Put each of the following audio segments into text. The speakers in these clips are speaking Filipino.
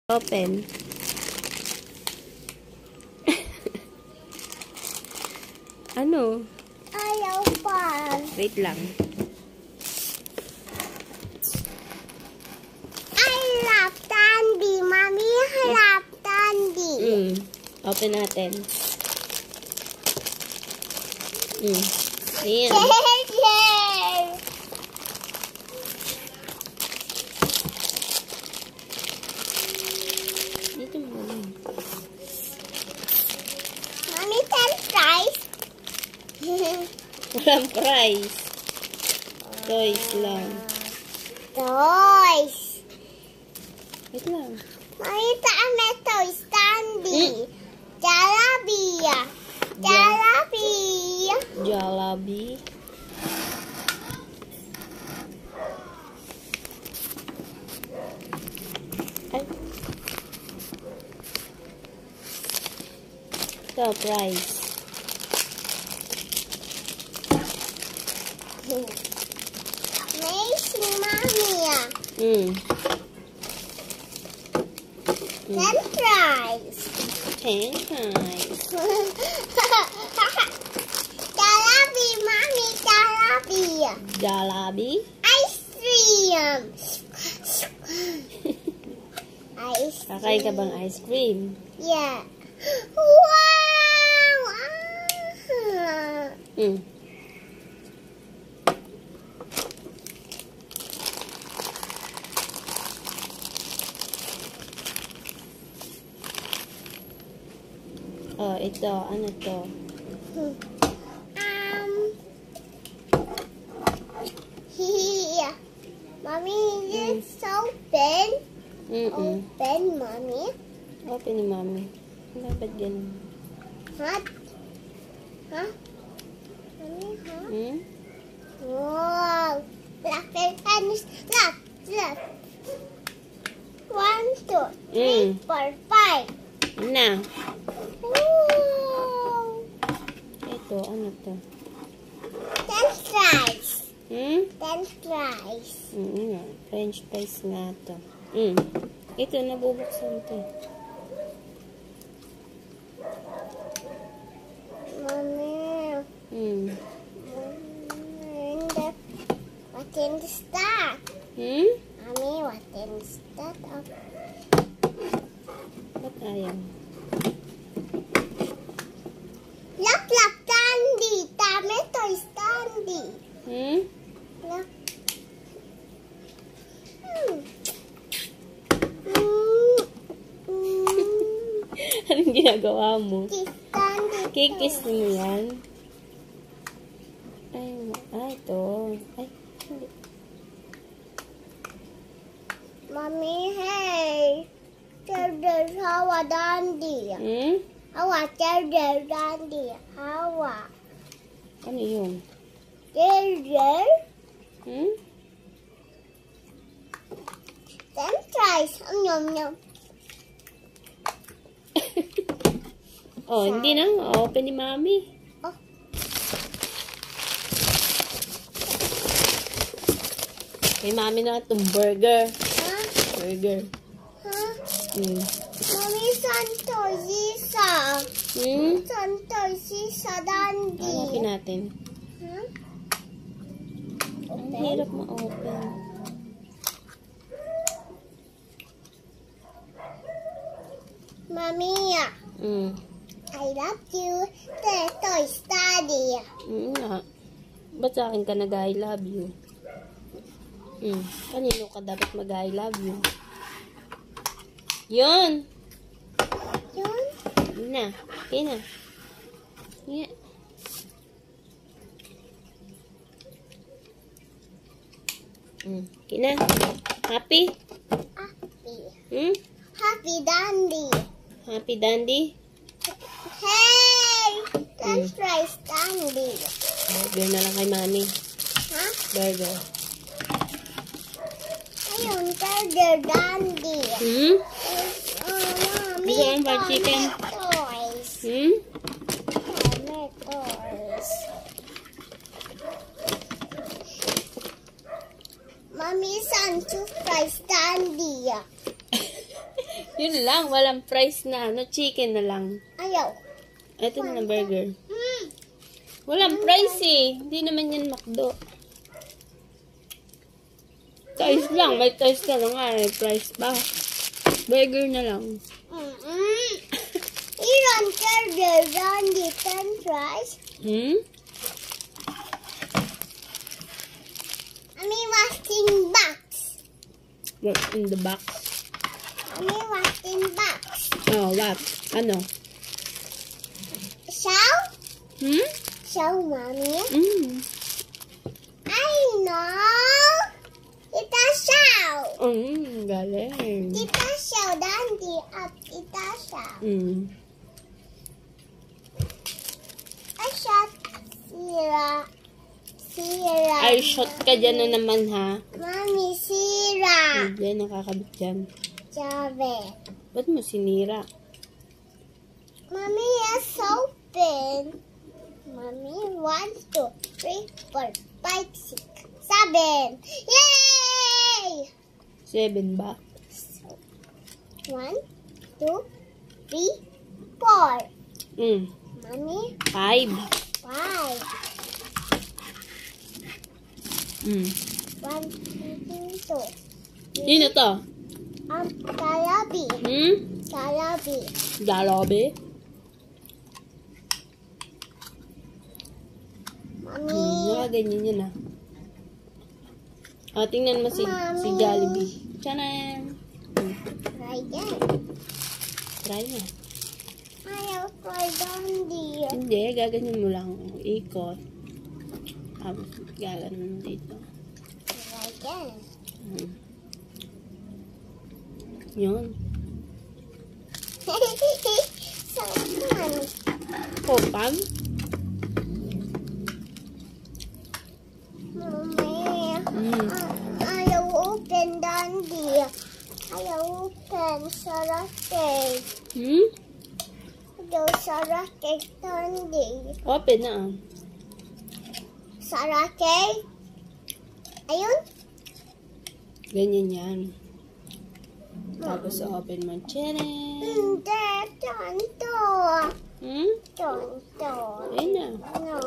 Open. Ano? Ayaw pa. Wait lang. I love candy. Mommy, I love candy. Open natin. Ayan. Dito mo lang. Mommy, 10 price. Walang price. Toys lang. Toys. Wait lang. Mommy, tama toys. Candy. Jollibee. Jollibee. Jollibee. Ay. Surprise. Amazing, Mommy. 10 price. 10 times. Jollibee, Mommy, Jollibee. Jollibee. Ice cream. Ice cream. Kakain ka bang ice cream? Yeah. Wow! Oh, ito. Ano to? Here. Mommy, is this open? Open, Mommy. Open ni Mami. Dapat ganun. Hot? Huh? Mommy, huh? Wow. Black and left. 1, 2, 3, 4, 5. Na. Wow. Ito, ano to? 10 fries. 10 fries. French fries nga to. Ito, nabubuksan to. Mommy. What is that? Mommy, what is that? Ba't ayaw? Look, candy. Tomato is candy. Look. Anong ginagawa mo? This candy. Kikis mo yan? Ay, ito. Ay, hindi. Mommy, hey. There's Hawa Dandy. Hawa, there's Dandy. Hawa. Ano yun? There's 10 fries. Yum. Oh, hindi na. Open ni Mami. Oh. Kay Mami na itong burger. Huh? Burger. Huh? Mommy, Santo Sisa. Santo Sisa Dandy. Hanapin natin. Huh? Ang hirap ma-open. Mommy, I love you. Toy Daddy. Nga. Ba't sa akin ka nag-I love you? Kanino ka dapat mag-I love you? Yun! Yun? Yun na. Okay na. Yeah. Okay na. Happy? Happy. Happy Dandy. Happy Dandy? Hey! French fries Dandy. Burger na lang kay Mami. Huh? Burger. Ayun, burger Dandy. Mommy, Gusto mo fried chicken? Tomatoes. Tomatoes. Mommy, Sancho fries Dandy. Yun lang, walang fries na ano, chicken na lang. Ayaw. Ito na burger. Walang fries eh. Hindi naman yan McDo. Toys lang, may toys ka lang nga eh. Fries ba? Burger na lang. Ilan burger on the fries? I mean, what's in box? What's in the box? I mean, what's in box? Oh, what? Ano? Shell? Shell, mommy? I know. It's a shell. Galing. It's a shell, Dandy. Up, it's a shell. I shot Sira. Ay, shot ka dyan na naman, ha? Mommy, Sira. Hindi, nakakabit dyan. Sabi. Ba't mo sinira? Mommy, it's open. Mommy, 1, 2, 3, 4, 5, 6, 7. Yay! 7 ba? 1, 2, 3, 4. Mommy, 5. 5. 1, 2, 2. Sino to? Salabi. Salabi. Jollibots? Mommy. Ganyan yun, ha? O, tingnan mo si Jollibee. Tiyanan! Try again. Try na. Ayaw ko Dandy. Hindi, gaganyan mo lang. Ikot. Tapos, gaganon mo dito. Try again. Yun. So fun. Popam? Mommy. Ayaw open Dandy. Ayaw open sarate. Ayaw sarate Dandy. Open na, ah. Sarate. Ayun. Ganyan yan. Tapos, open mo. Tcharan! Hindi. Tonto. Tonto. Ayun na. No.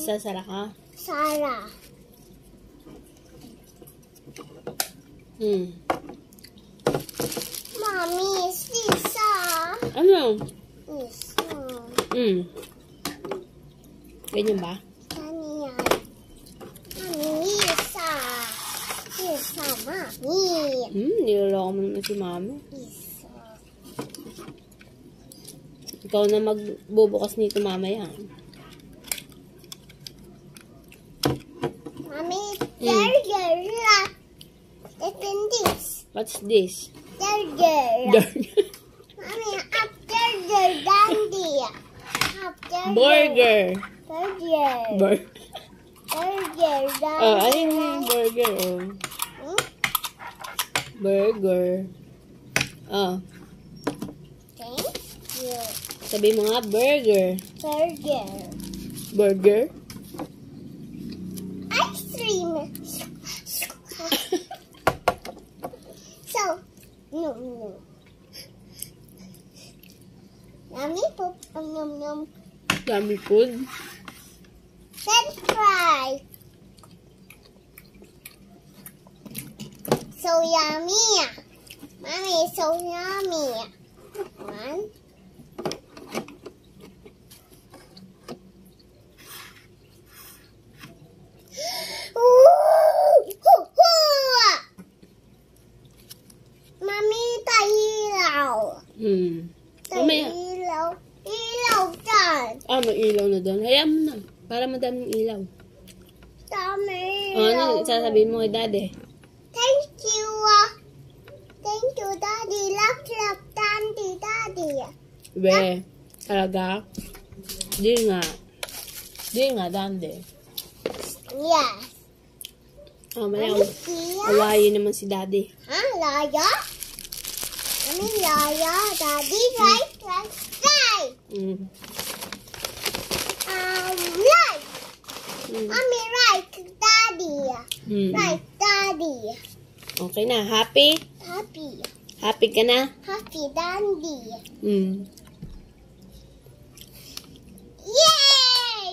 Sasara ka? Sara. Mommy, Sisa. Ano? Sisa. Ganyan ba? Kanya. Mami, Sisa. Sisa, Mami. Niloloko mo naman si Mami. Sisa. Ikaw na magbubukas nito mamaya. Mami, burger. Open this. What's this? Burger. Mami, up burger, Dandy. Up Burger. Burger. Burger, Dandy. Oh, ayun yung burger. Burger. Oh. Thank you. Sabi mo nga, burger. Burger. Burger? Ice cream. So, no. Yummy poop. Nom. Yummy food. French fry. So yummy. Mommy, so yummy. 1. Mommy, ilaw. Mamaya. Ilaw dyan. May ilaw na doon. Hayaan mo na. Para madaming ilaw. Dami Ano sasabihin mo kay Daddy? Thank you. Thank you, Daddy. Love, Daddy. Be, talaga? Di nga. Daddy. Yes. Mamaya, awayin naman si Daddy. Laya? Laya, Daddy. Right. Right. Right. Mommy, right, Daddy. Right, Daddy. Okay na. Happy? Happy. Happy ka na? Happy Dandy. Yay!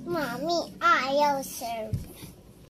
Mommy, ayaw serve.